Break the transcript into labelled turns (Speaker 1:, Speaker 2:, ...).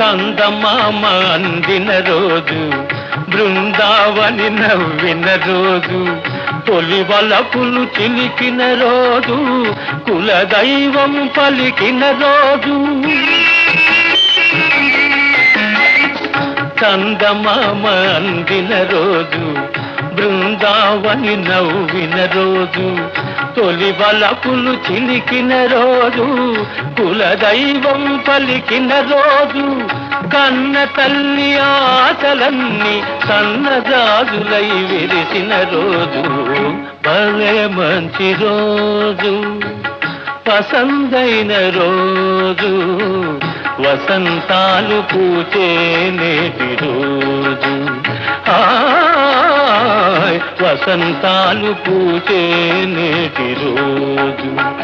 Speaker 1: చందమామ అందిన రోజు, బృందావని నవ్విన రోజు, తొలి వలపులు చిలికిన రోజు, కులదైవం పలికిన రోజు. చందమామ అందిన రోజు, బృందావని నవ్విన రోజు, తొలి వలపులు చిలికిన రోజు, కులదైవం పలికిన రోజు, కన్న తల్లి ఆశలన్నీ సన్నజాజులై విరిసిన రోజు. భలే మంచి రోజు, పసందైన రోజు, వసంతాలు పూచే నేటి రోజు. వసంతాలు పూచే నేటి రోజు.